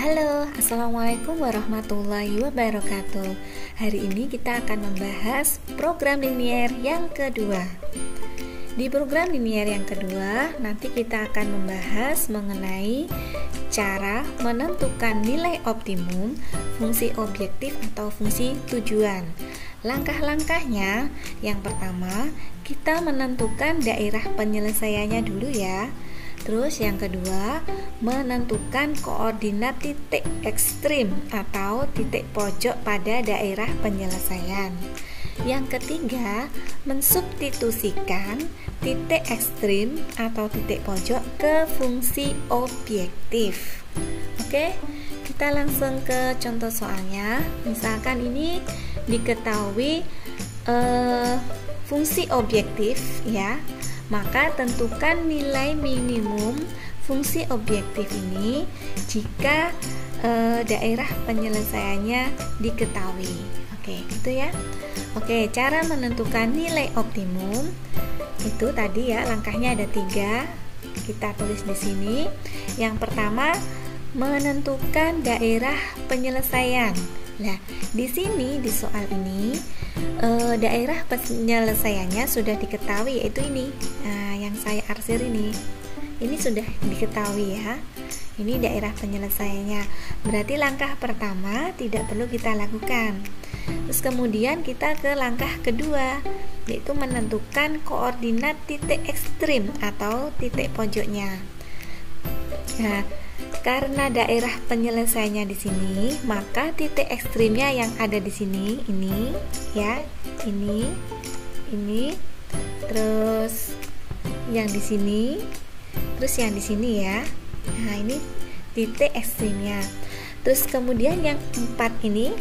Halo, Assalamualaikum warahmatullahi wabarakatuh. Hari ini kita akan membahas program linier yang kedua. Di program linier yang kedua, nanti kita akan membahas mengenai cara menentukan nilai optimum, fungsi objektif atau fungsi tujuan. Langkah-langkahnya, yang pertama, kita menentukan daerah penyelesaiannya dulu ya. Terus yang kedua, menentukan koordinat titik ekstrim atau titik pojok pada daerah penyelesaian. Yang ketiga, mensubstitusikan titik ekstrim atau titik pojok ke fungsi objektif. Oke, kita langsung ke contoh soalnya. Misalkan ini diketahui fungsi objektif ya. Maka tentukan nilai minimum fungsi objektif ini jika daerah penyelesaiannya diketahui. Oke, gitu ya. Oke, cara menentukan nilai optimum itu tadi ya, langkahnya ada 3. Kita tulis di sini. Yang pertama, menentukan daerah penyelesaian. Nah, di sini di soal ini daerah penyelesaiannya sudah diketahui, yaitu ini. Nah, yang saya arsir ini sudah diketahui ya. Ini daerah penyelesaiannya. Berarti langkah pertama tidak perlu kita lakukan. Terus kemudian kita ke langkah kedua, yaitu menentukan koordinat titik ekstrim atau titik pojoknya. Nah, karena daerah penyelesaiannya di sini, maka titik ekstrimnya yang ada di sini, ini ya, ini, terus yang di sini, terus yang di sini ya. Nah, ini titik ekstrimnya. Terus kemudian yang 4 ini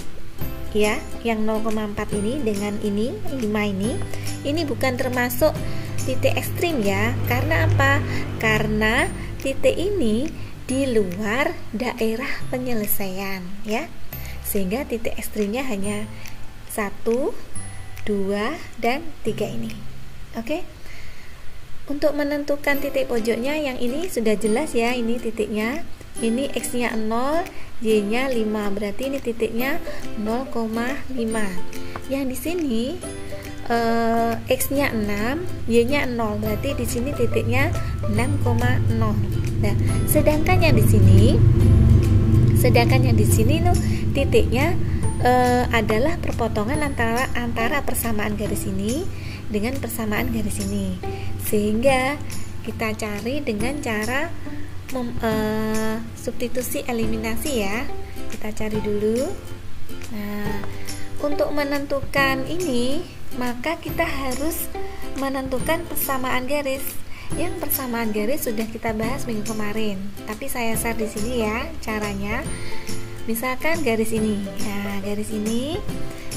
ya, yang 0,4 ini dengan ini 5 ini bukan termasuk titik ekstrim ya. Karena apa? Karena titik ini di luar daerah penyelesaian ya, sehingga titik ekstrimnya hanya 1, 2, dan 3 ini. Oke. Untuk menentukan titik pojoknya yang ini sudah jelas ya, ini titiknya, ini x-nya 0, y-nya 5, berarti ini titiknya 0,5. Yang di sini x-nya 6, y-nya 0, berarti di sini titiknya 6,0. Nah, sedangkan yang di sini tuh titiknya adalah perpotongan antara persamaan garis ini dengan persamaan garis ini. Sehingga kita cari dengan cara substitusi eliminasi ya. Kita cari dulu. Nah, untuk menentukan ini, maka kita harus menentukan persamaan garis. Yang persamaan garis sudah kita bahas minggu kemarin, tapi saya share di sini ya caranya. Misalkan garis ini, nah garis ini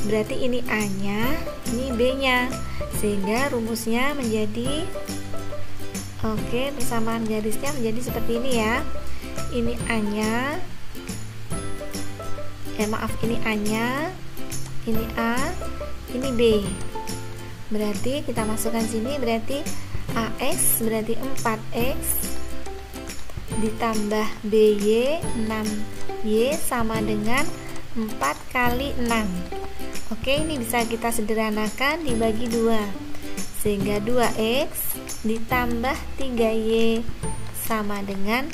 berarti ini A-nya, ini B-nya, sehingga rumusnya menjadi persamaan garisnya menjadi seperti ini ya. Ini A-nya, ini A-nya, ini A, ini B. Berarti kita masukkan sini, berarti AX berarti 4X ditambah BY 6Y sama dengan 4 kali 6. Oke, ini bisa kita sederhanakan dibagi 2, sehingga 2X ditambah 3Y sama dengan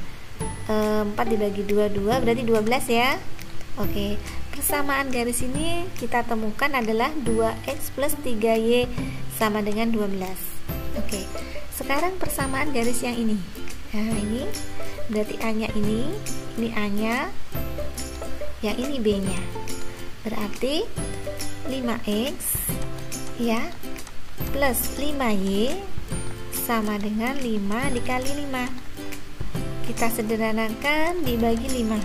4 dibagi 2 berarti 12 ya. Oke, persamaan garis ini kita temukan adalah 2X plus 3Y sama dengan 12. Oke, sekarang persamaan garis yang ini. Nah, ini berarti A-nya ini A-nya, yang ini B-nya. Berarti 5X ya plus 5Y sama dengan 5 dikali 5. Kita sederhanakan dibagi 5.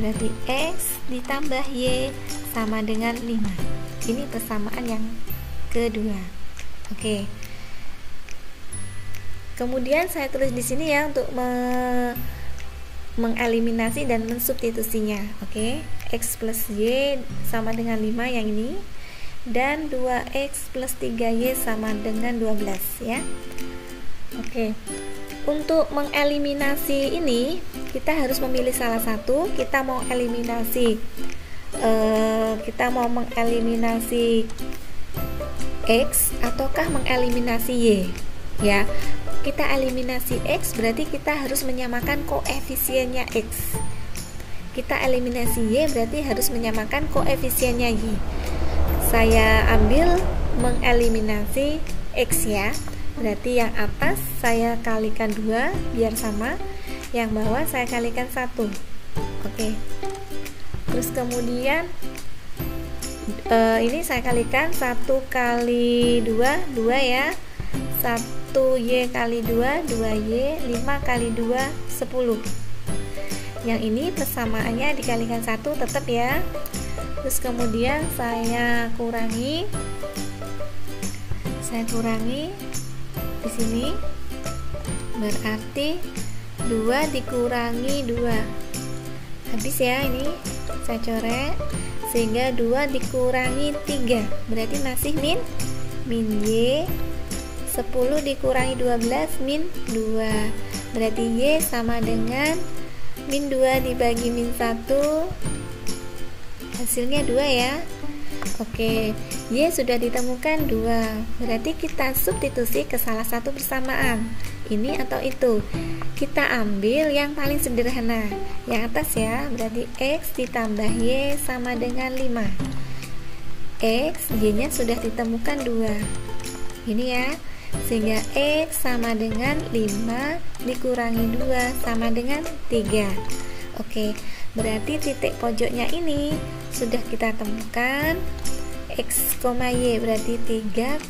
Berarti X ditambah Y sama dengan 5. Ini persamaan yang kedua. Oke. Kemudian saya tulis di sini ya untuk mengeliminasi dan mensubstitusinya. Oke, X plus Y sama dengan 5 yang ini, dan 2X plus 3Y sama dengan 12 ya. Oke. Untuk mengeliminasi ini kita harus memilih salah satu. Kita mau eliminasi mengeliminasi X ataukah mengeliminasi Y ya. Kita eliminasi X berarti kita harus menyamakan koefisiennya X. Kita eliminasi Y berarti harus menyamakan koefisiennya Y. Saya ambil mengeliminasi X ya, berarti yang atas saya kalikan 2 biar sama, yang bawah saya kalikan 1. Oke. Terus kemudian ini saya kalikan 1 kali 2 ya, 1Y kali 2 2Y, 5 kali 2 10. Yang ini persamaannya dikalikan 1 tetap ya. Terus kemudian saya kurangi di sini, berarti 2 dikurangi 2 habis ya. Ini saya coret sehingga 2 dikurangi 3 berarti masih min Y. 10 dikurangi 12 min 2 berarti Y sama dengan min 2 dibagi min 1, hasilnya 2 ya. Oke, Y sudah ditemukan 2, berarti kita substitusi ke salah satu persamaan, ini atau itu. Kita ambil yang paling sederhana, yang atas ya, berarti X ditambah Y sama dengan 5. X, Y nya sudah ditemukan 2, ini ya, sehingga X sama dengan 5 dikurangi 2 sama dengan 3. Oke, berarti titik pojoknya ini sudah kita temukan. X, Y berarti 3,2.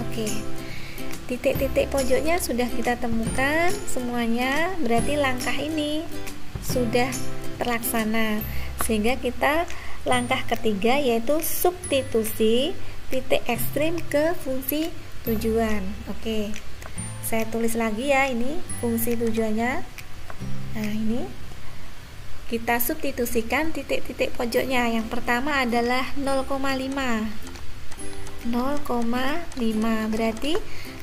Oke, titik-titik pojoknya sudah kita temukan semuanya, berarti langkah ini sudah terlaksana, sehingga kita langkah ketiga yaitu substitusi titik ekstrim ke fungsi tujuan. Oke, saya tulis lagi ya, ini fungsi tujuannya. Nah, ini kita substitusikan titik-titik pojoknya. Yang pertama adalah 0,5 berarti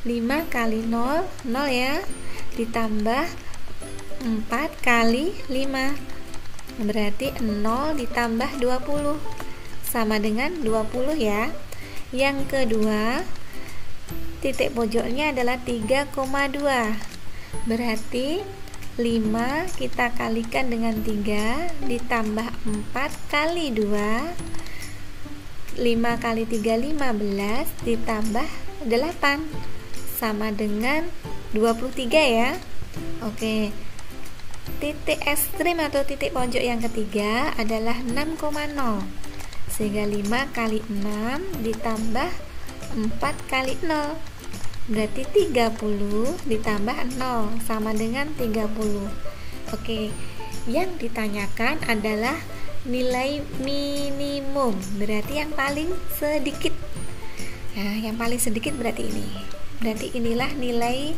5 kali 0 ya, ditambah 4 kali 5 berarti 0 ditambah 20 sama dengan 20 ya. Yang kedua, titik pojoknya adalah 3,2 berarti 5 kita kalikan dengan 3 ditambah 4 kali 2, 5 kali 3 15 ditambah 8 sama dengan 23 ya. Oke, titik ekstrim atau titik pojok yang ketiga adalah 6,0, sehingga 5 kali 6 ditambah 4 kali 0 berarti 30 ditambah 0 sama dengan 30. Oke, yang ditanyakan adalah nilai minimum, berarti yang paling sedikit. Nah, yang paling sedikit berarti ini. Berarti inilah nilai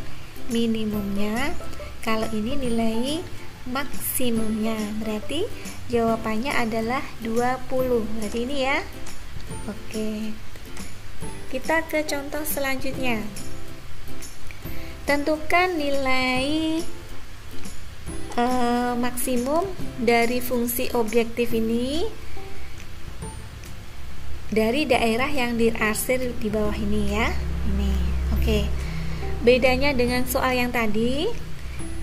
minimumnya. Kalau ini nilai maksimumnya, berarti jawabannya adalah 20. Berarti ini ya. Oke, kita ke contoh selanjutnya. Tentukan nilai maksimum dari fungsi objektif ini dari daerah yang diarsir di bawah ini ya. Ini. Oke. Bedanya dengan soal yang tadi,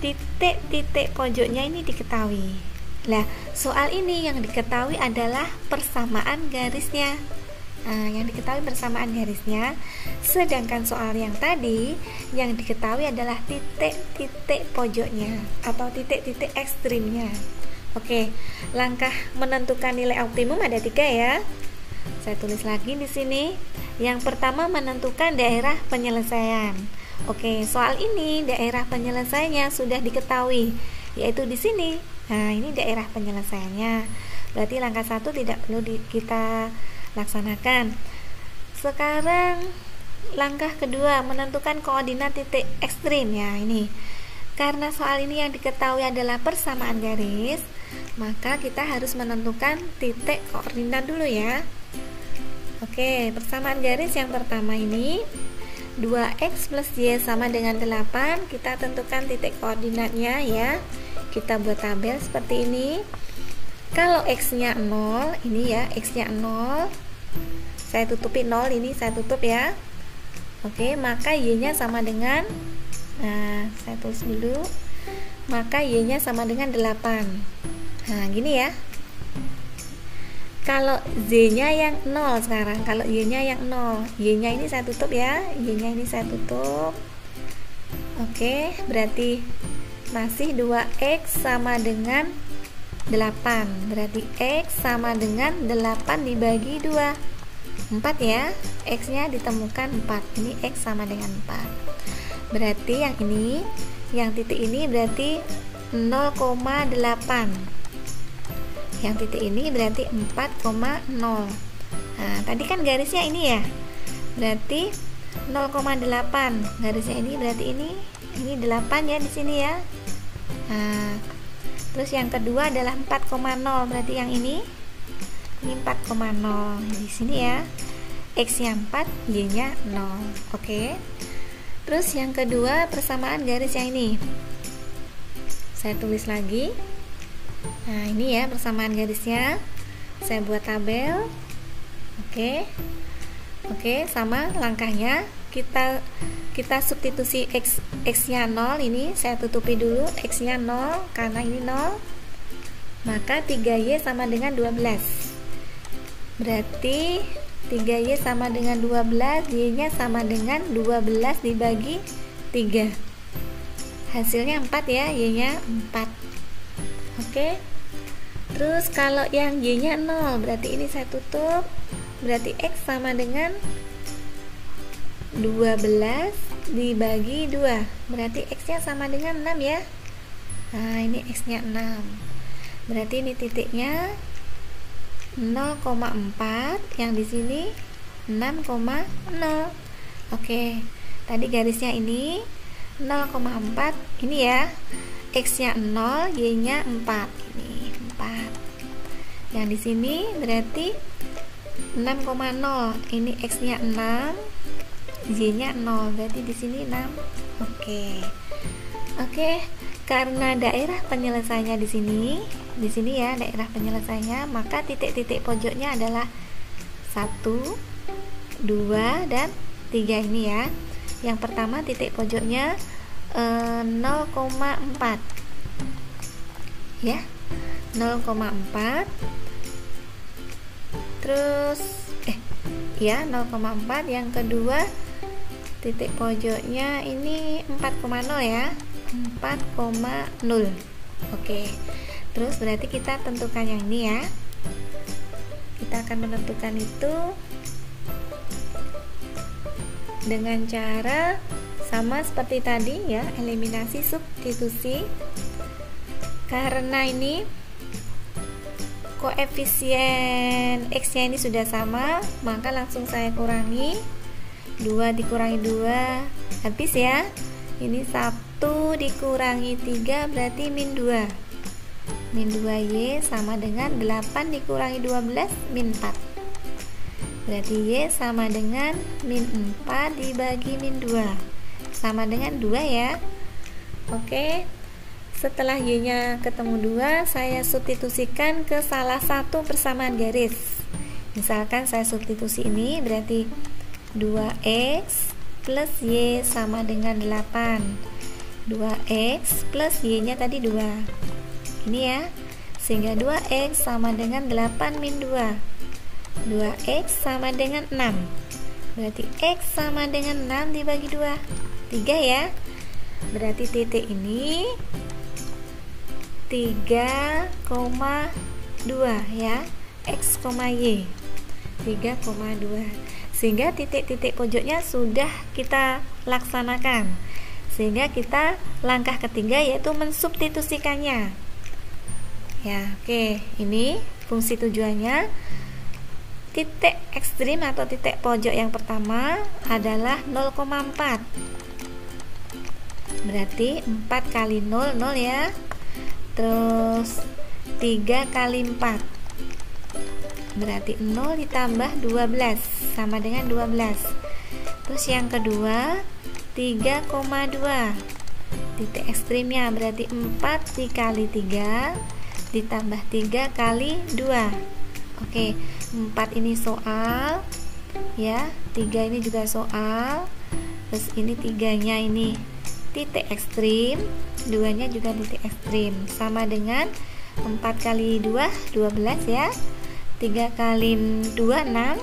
titik-titik pojoknya ini diketahui. Nah, soal ini yang diketahui adalah persamaan garisnya. Nah, yang diketahui persamaan garisnya, sedangkan soal yang tadi yang diketahui adalah titik-titik pojoknya atau titik-titik ekstrimnya. Oke, langkah menentukan nilai optimum ada 3 ya. Saya tulis lagi di sini. Yang pertama, menentukan daerah penyelesaian. Oke, soal ini daerah penyelesaiannya sudah diketahui, yaitu di sini. Nah, ini daerah penyelesaiannya. Berarti langkah 1 tidak perlu kita laksanakan. Sekarang langkah kedua, menentukan koordinat titik ekstrim ya. Ini karena soal ini yang diketahui adalah persamaan garis, maka kita harus menentukan titik koordinat dulu ya. Oke, persamaan garis yang pertama ini 2x plus y sama dengan 8, kita tentukan titik koordinatnya ya. Kita buat tabel seperti ini. Kalau x-nya 0, ini ya, x-nya 0. Saya tutupi 0, ini saya tutup ya. Oke, maka y-nya sama dengan, nah, saya tulis dulu. Maka y-nya sama dengan 8. Nah, gini ya. Kalau z-nya yang 0 sekarang, kalau y-nya yang 0, y-nya ini saya tutup ya, y-nya ini saya tutup. Oke, berarti masih 2x sama dengan 8. Berarti x sama dengan 8 dibagi 2. 4 ya. X-nya ditemukan 4. Ini x sama dengan 4. Berarti yang ini, yang titik ini berarti 0,8. Yang titik ini berarti 4,0. Nah, tadi kan garisnya ini ya. Berarti 0,8. Garisnya ini berarti ini 8 ya di sini ya. Nah, terus yang kedua adalah 4,0. Berarti yang ini 4,0 di sini ya. X-nya 4, Y-nya 0. Oke. Terus yang kedua persamaan garis yang ini. Saya tulis lagi. Nah, ini ya persamaan garisnya. Saya buat tabel. Oke. Oke, sama langkahnya. Kita substitusi x-nya 0, ini saya tutupi dulu x-nya 0 karena ini 0. Maka 3y sama dengan 12. Berarti 3y sama dengan 12, y-nya sama dengan 12 dibagi 3. Hasilnya 4 ya, y-nya 4. Oke. Terus kalau yang y-nya 0, berarti ini saya tutup. Berarti x sama dengan 12 dibagi 2. Berarti x-nya sama dengan 6 ya. Nah, ini x-nya 6. Berarti ini titiknya 0,4, yang di sini 6,0. Oke. Tadi garisnya ini 0,4, ini ya. X-nya 0, y-nya 4. Ini 4. Yang di sini berarti 6,0. Ini x-nya 6, y-nya 0. Berarti di sini 6. Oke. Oke, karena daerah penyelesaiannya di sini ya, daerah penyelesaiannya, maka titik-titik pojoknya adalah 1, 2 dan 3 ini ya. Yang pertama titik pojoknya 0,4 ya, 0,4. Terus ya 0,4. Yang kedua titik pojoknya ini 4,0 ya, 4,0. Oke. Terus berarti kita tentukan yang ini ya. Kita akan menentukan itu dengan cara sama seperti tadi ya, eliminasi substitusi. Karena ini koefisien x-nya ini sudah sama, maka langsung saya kurangi. 2 dikurangi 2 habis ya. Ini 1 dikurangi 3 berarti min 2. Min 2y sama dengan 8 dikurangi 12 min 4. Berarti y sama dengan min 4 dibagi min 2, sama dengan 2 ya. Oke. Setelah y nya ketemu 2, saya substitusikan ke salah satu persamaan garis. Misalkan saya substitusi ini, berarti 2x plus y sama dengan 8. 2x plus y nya tadi 2. Ini ya. Sehingga 2x sama dengan 8 min 2. 2x sama dengan 6. Berarti x sama dengan 6 dibagi 2. 3 ya. Berarti titik ini 3,2 ya. X, y 3,2. Sehingga titik-titik pojoknya sudah kita laksanakan. Sehingga kita langkah ketiga yaitu mensubstitusikannya. Ya, oke. Ini fungsi tujuannya. Titik ekstrim atau titik pojok yang pertama adalah 0,4. Berarti 4 kali 0, 0 ya. Terus 3 kali 4. Berarti 0 ditambah 12 sama dengan 12. Terus yang kedua 3,2. Titik ekstrimnya berarti 4 dikali 3 ditambah 3 kali 2. Oke, 4 ini soal ya, 3 ini juga soal. Terus ini 3-nya ini titik ekstrim, 2-nya juga titik ekstrim. Sama dengan 4 kali 2 12 ya. 3 kali 2 6,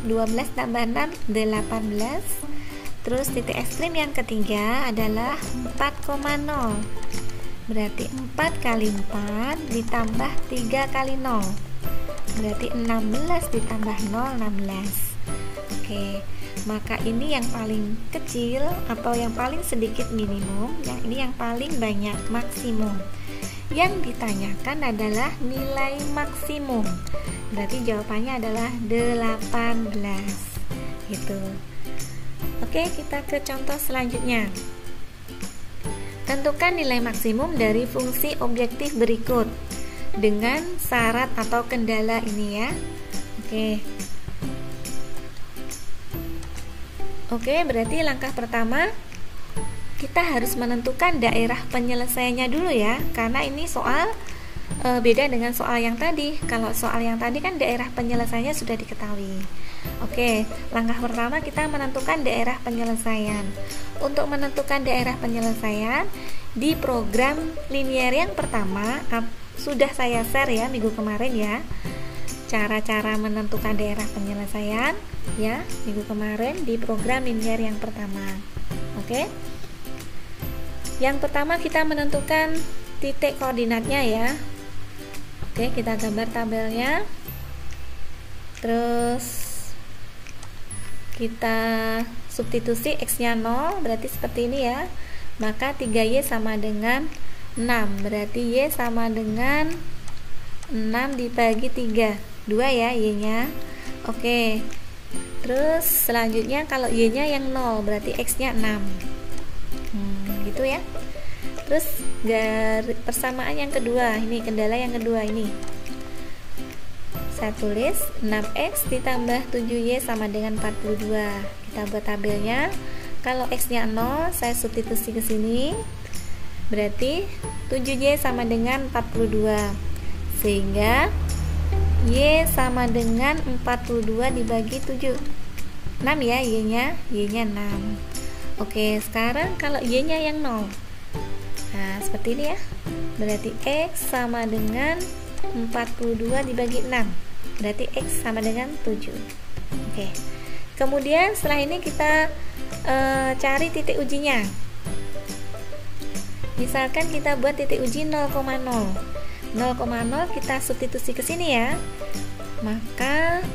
12 tambah 6 18. Terus titik ekstrim yang ketiga adalah 4,0. Berarti 4 kali 4 ditambah 3 kali 0. Berarti 16 ditambah 0 16. Oke, maka ini yang paling kecil atau yang paling sedikit minimum, yang ini yang paling banyak maksimum. Yang ditanyakan adalah nilai maksimum. Berarti jawabannya adalah 18. Gitu. Oke, kita ke contoh selanjutnya. Tentukan nilai maksimum dari fungsi objektif berikut dengan syarat atau kendala ini ya. Oke, berarti langkah pertama kita harus menentukan daerah penyelesaiannya dulu ya, karena ini soal beda dengan soal yang tadi. Kalau soal yang tadi kan daerah penyelesaiannya sudah diketahui. Oke, langkah pertama kita menentukan daerah penyelesaian. Untuk menentukan daerah penyelesaian di program linear yang pertama sudah saya share ya minggu kemarin ya. Cara-cara menentukan daerah penyelesaian ya minggu kemarin di program linear yang pertama. Oke. Yang pertama kita menentukan titik koordinatnya ya. Oke, kita gambar tabelnya. Terus kita substitusi x-nya 0, berarti seperti ini ya. Maka 3y sama dengan 6, berarti y sama dengan 6 dibagi 3, 2 ya y-nya. Oke. Terus selanjutnya kalau y-nya yang 0, berarti x-nya 6. Gitu ya. Terus persamaan yang kedua, ini kendala yang kedua ini. Saya tulis 6x ditambah 7y sama dengan 42. Kita buat tabelnya. Kalau x-nya 0, saya substitusi ke sini. Berarti 7y sama dengan 42. Sehingga y sama dengan 42 dibagi 7. 6 ya y-nya, y-nya 6. Oke, sekarang kalau y-nya yang 0. Nah, seperti ini ya. Berarti x sama dengan 42 dibagi 6. Berarti x sama dengan 7. Oke. Kemudian setelah ini kita cari titik ujinya. Misalkan kita buat titik uji 0,0. 0,0 kita substitusi ke sini ya. Maka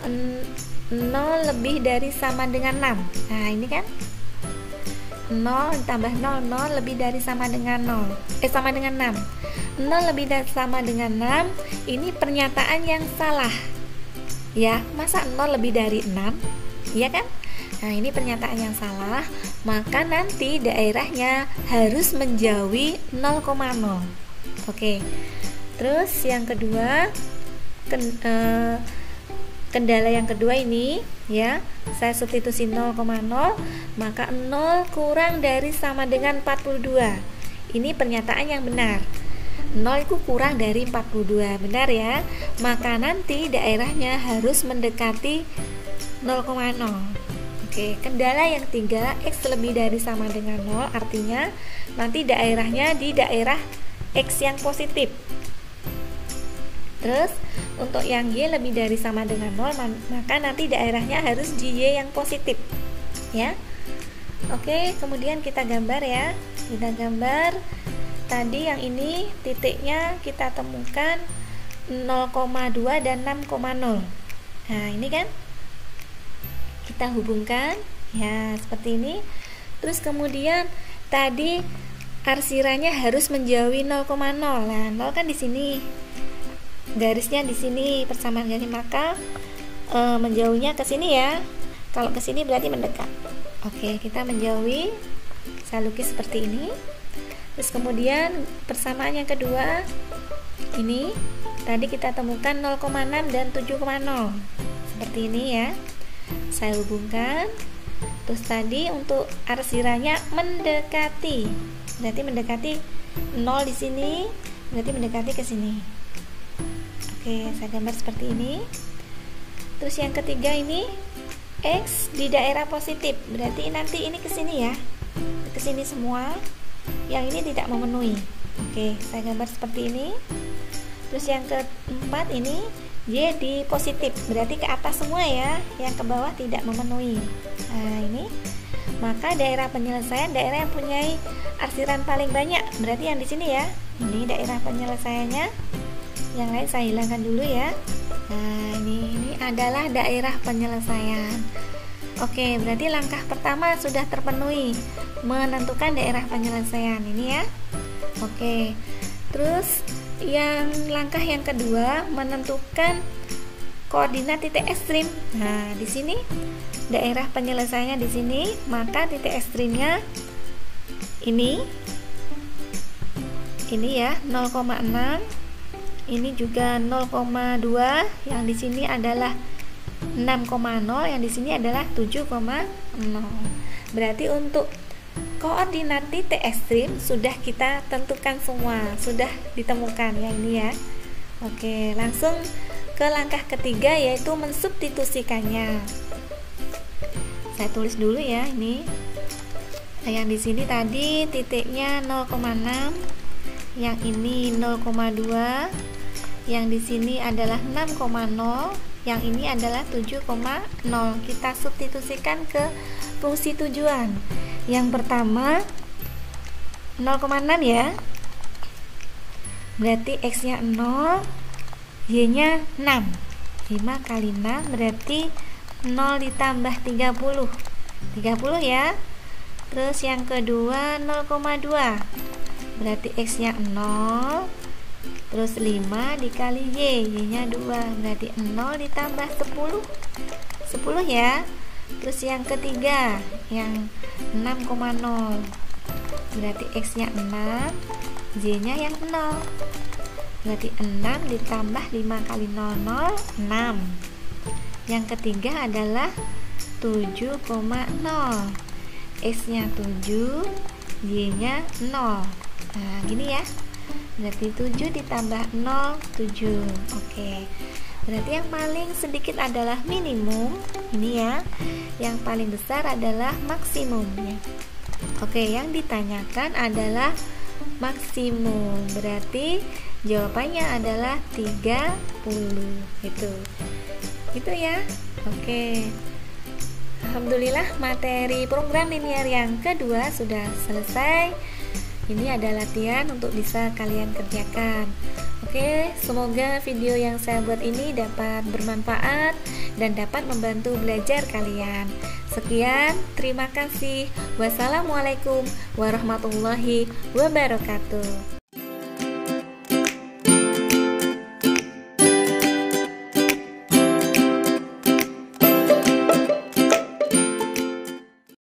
0 lebih dari sama dengan 6. Nah, ini kan 0 ditambah 0, 0 lebih dari sama dengan 0. Sama dengan 6. 0 lebih dari sama dengan 6. Ini pernyataan yang salah. Ya, masa 0 lebih dari 6? Iya kan? Nah, ini pernyataan yang salah. Maka nanti daerahnya harus menjauhi 0,0. Oke. Terus yang kedua, kendala yang kedua ini ya, saya substitusi 0,0, maka 0 kurang dari sama dengan 42. Ini pernyataan yang benar. 0 itu kurang dari 42, benar ya. Maka nanti daerahnya harus mendekati 0,0. Oke, kendala yang ketiga, x lebih dari sama dengan 0, artinya nanti daerahnya di daerah x yang positif. Terus untuk yang y lebih dari sama dengan 0, maka nanti daerahnya harus di y yang positif ya. Oke, kemudian kita gambar ya. Kita gambar tadi yang ini titiknya kita temukan 0,2 dan 6,0. Nah, ini kan kita hubungkan ya seperti ini. Terus kemudian tadi arsiranya harus menjauhi 0,0. Nah, 0 kan di sini. Garisnya di sini persamaan garis, maka menjauhnya ke sini ya. Kalau ke sini berarti mendekat. Oke, kita menjauhi. Saya lukis seperti ini. Terus kemudian persamaan yang kedua ini tadi kita temukan 0,6 dan 7,0 seperti ini ya. Saya hubungkan. Terus tadi untuk arsirannya mendekati. Berarti mendekati 0 di sini, berarti mendekati ke sini. Oke, saya gambar seperti ini. Terus yang ketiga ini X di daerah positif, berarti nanti ini ke sini ya. Ke sini semua. Yang ini tidak memenuhi. Oke, saya gambar seperti ini. Terus yang keempat ini Y di positif, berarti ke atas semua ya, yang ke bawah tidak memenuhi. Nah, ini maka daerah penyelesaian daerah yang punya arsiran paling banyak, berarti yang di sini ya. Ini daerah penyelesaiannya. Yang lain saya hilangkan dulu ya. Nah, ini adalah daerah penyelesaian. Oke, berarti langkah pertama sudah terpenuhi, menentukan daerah penyelesaian ini ya. Oke. Terus yang langkah yang kedua menentukan koordinat titik ekstrim. Nah, di sini daerah penyelesaiannya di sini, maka titik ekstrimnya ini ya 0,6. Ini juga 0,2. Yang di sini adalah 6,0. Yang di sini adalah 7,0. Berarti untuk koordinat titik ekstrim sudah kita tentukan semua, sudah ditemukan ya ini ya. Oke, langsung ke langkah ketiga yaitu mensubstitusikannya. Saya tulis dulu ya ini. Yang di sini tadi titiknya 0,6, yang ini 0,2, yang di sini adalah 6,0, yang ini adalah 7,0. Kita substitusikan ke fungsi tujuan. Yang pertama 0,6 ya, berarti X nya 0, Y nya 6. 5 kali 6 berarti 0 ditambah 30 ya. Terus yang kedua 0,2, berarti X nya 0, terus 5 dikali Y nya 2, berarti 0 ditambah 10 ya. Terus yang ketiga yang 6,0, berarti X nya 6, Y nya yang 0, berarti 6 ditambah 5 kali 0, 6. Yang ketiga adalah 7,0, X nya 7, Y nya 0. Nah gini ya, berarti 7 ditambah 0, 7. Oke, berarti yang paling sedikit adalah minimum ini ya, yang paling besar adalah maksimum ya. Oke, yang ditanyakan adalah maksimum, berarti jawabannya adalah 30 gitu ya. Oke, alhamdulillah materi program linear yang kedua sudah selesai. Ini ada latihan untuk bisa kalian kerjakan. Oke, semoga video yang saya buat ini dapat bermanfaat dan dapat membantu belajar kalian. Sekian, terima kasih. Wassalamualaikum warahmatullahi wabarakatuh.